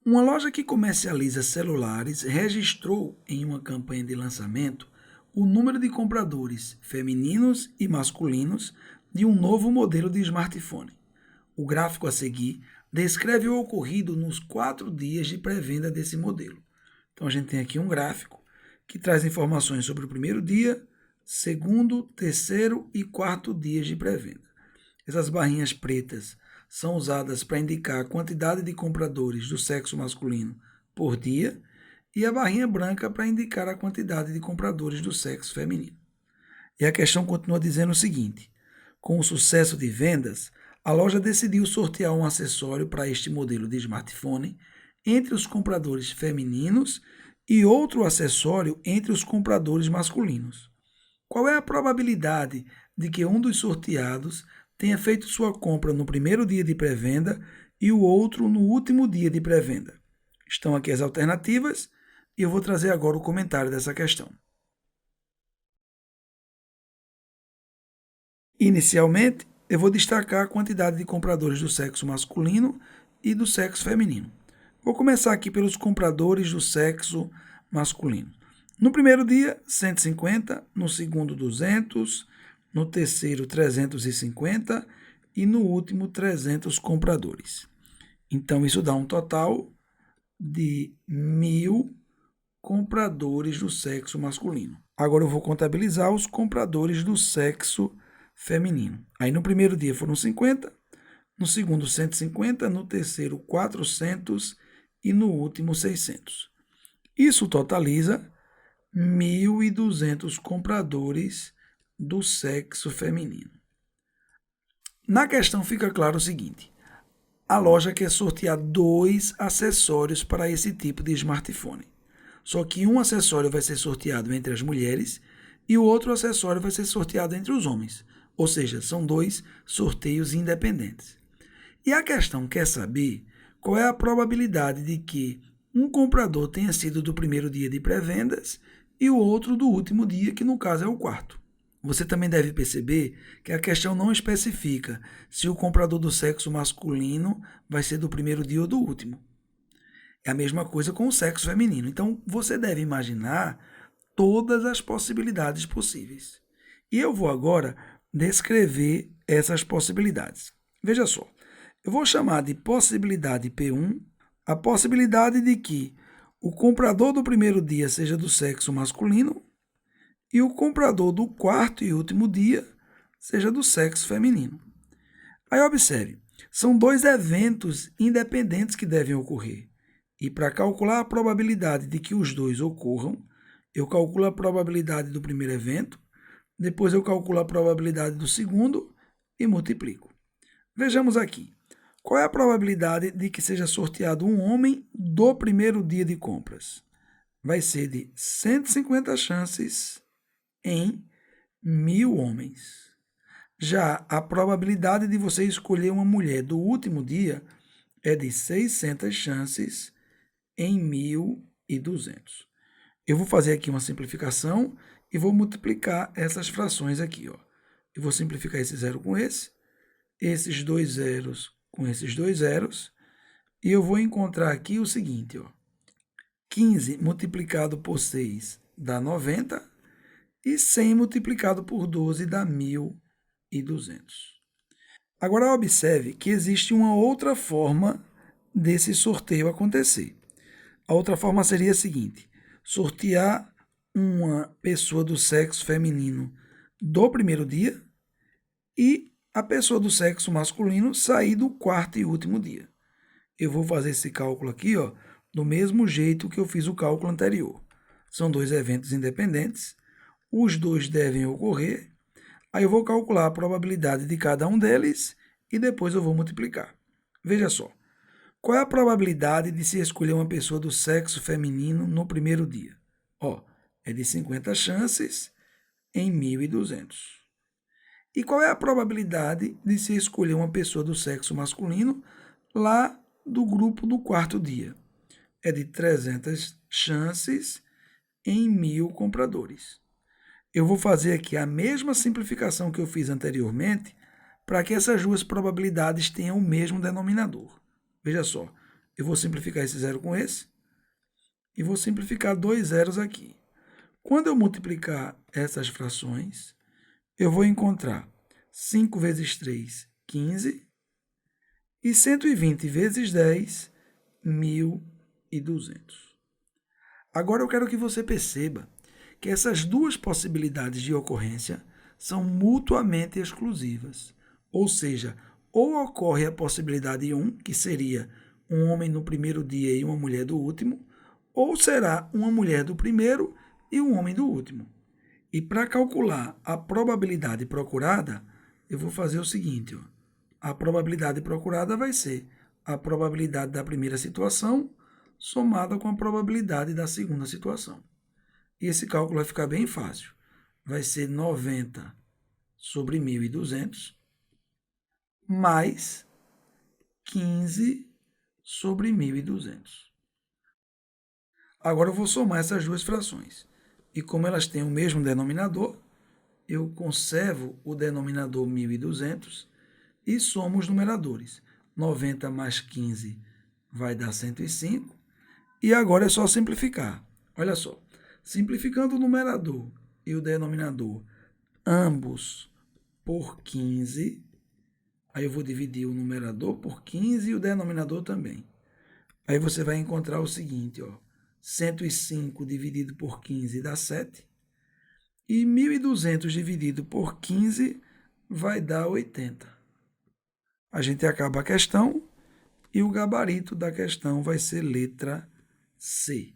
Uma loja que comercializa celulares registrou em uma campanha de lançamento o número de compradores femininos e masculinos de um novo modelo de smartphone. O gráfico a seguir descreve o ocorrido nos 4 dias de pré-venda desse modelo. Então, a gente tem aqui um gráfico que traz informações sobre o primeiro dia, segundo, terceiro e quarto dias de pré-venda. Essas barrinhas pretas são usadas para indicar a quantidade de compradores do sexo masculino por dia e a barrinha branca para indicar a quantidade de compradores do sexo feminino. E a questão continua dizendo o seguinte: com o sucesso de vendas, a loja decidiu sortear um acessório para este modelo de smartphone entre os compradores femininos e outro acessório entre os compradores masculinos. Qual é a probabilidade de que um dos sorteados tenha feito sua compra no primeiro dia de pré-venda e o outro no último dia de pré-venda? Estão aqui as alternativas e eu vou trazer agora o comentário dessa questão. Inicialmente, eu vou destacar a quantidade de compradores do sexo masculino e do sexo feminino. Vou começar aqui pelos compradores do sexo masculino. No primeiro dia, 150, no segundo, 200, no terceiro, 350 e no último, 300 compradores. Então, isso dá um total de 1.000 compradores do sexo masculino. Agora eu vou contabilizar os compradores do sexo feminino. Aí no primeiro dia foram 50, no segundo 150, no terceiro 400 e no último 600. Isso totaliza 1.200 compradores do sexo feminino. Na questão fica claro o seguinte: a loja quer sortear 2 acessórios para esse tipo de smartphone. Só que um acessório vai ser sorteado entre as mulheres e o outro acessório vai ser sorteado entre os homens. Ou seja, são 2 sorteios independentes. E a questão quer saber qual é a probabilidade de que um comprador tenha sido do primeiro dia de pré-vendas e o outro do último dia, que no caso é o quarto. Você também deve perceber que a questão não especifica se o comprador do sexo masculino vai ser do primeiro dia ou do último. É a mesma coisa com o sexo feminino. Então, você deve imaginar todas as possibilidades possíveis. E eu vou agora descrever essas possibilidades. Veja só, eu vou chamar de possibilidade P1 a possibilidade de que o comprador do primeiro dia seja do sexo masculino e o comprador do quarto e último dia seja do sexo feminino. Aí observe, são 2 eventos independentes que devem ocorrer. E para calcular a probabilidade de que os 2 ocorram, eu calculo a probabilidade do primeiro evento, depois eu calculo a probabilidade do segundo e multiplico. Vejamos aqui. Qual é a probabilidade de que seja sorteado um homem do primeiro dia de compras? Vai ser de 150 chances em 1.000 homens. Já a probabilidade de você escolher uma mulher do último dia é de 600 chances em 1.200. Eu vou fazer aqui uma simplificação e vou multiplicar essas frações aqui. Eu vou simplificar esse zero com esses 2 zeros com esses 2 zeros, e eu vou encontrar aqui o seguinte: 15 multiplicado por 6 dá 90, e 100 multiplicado por 12 dá 1.200. Agora observe que existe uma outra forma desse sorteio acontecer. A outra forma seria a seguinte: sortear uma pessoa do sexo feminino do primeiro dia e a pessoa do sexo masculino sair do quarto e último dia. Eu vou fazer esse cálculo aqui, do mesmo jeito que eu fiz o cálculo anterior. São 2 eventos independentes, os 2 devem ocorrer, aí eu vou calcular a probabilidade de cada um deles e depois eu vou multiplicar. Veja só, qual é a probabilidade de se escolher uma pessoa do sexo feminino no primeiro dia? É de 50 chances em 1.200. E qual é a probabilidade de se escolher uma pessoa do sexo masculino lá do grupo do quarto dia? É de 300 chances em 1.000 compradores. Eu vou fazer aqui a mesma simplificação que eu fiz anteriormente para que essas 2 probabilidades tenham o mesmo denominador. Veja só, Eu vou simplificar esse zero com esse e vou simplificar 2 zeros aqui. Quando eu multiplicar essas frações, eu vou encontrar 5 vezes 3, 15, e 120 vezes 10, 1.200. Agora eu quero que você perceba que essas duas possibilidades de ocorrência são mutuamente exclusivas. Ou seja, ou ocorre a possibilidade 1, que seria um homem no primeiro dia e uma mulher do último, ou será uma mulher do primeiro e um homem do último. E para calcular a probabilidade procurada, eu vou fazer o seguinte, ó. A probabilidade procurada vai ser a probabilidade da primeira situação somada com a probabilidade da segunda situação. E esse cálculo vai ficar bem fácil. Vai ser 90 sobre 1.200 mais 15 sobre 1.200. Agora eu vou somar essas duas frações. E como elas têm o mesmo denominador, eu conservo o denominador 1.200 e somo os numeradores. 90 mais 15 vai dar 105. E agora é só simplificar. Olha só, simplificando o numerador e o denominador, ambos por 15, aí eu vou dividir o numerador por 15 e o denominador também. Aí você vai encontrar o seguinte, ó, 105 dividido por 15 dá 7, e 1.200 dividido por 15 vai dar 80. A gente acaba a questão e o gabarito da questão vai ser letra C.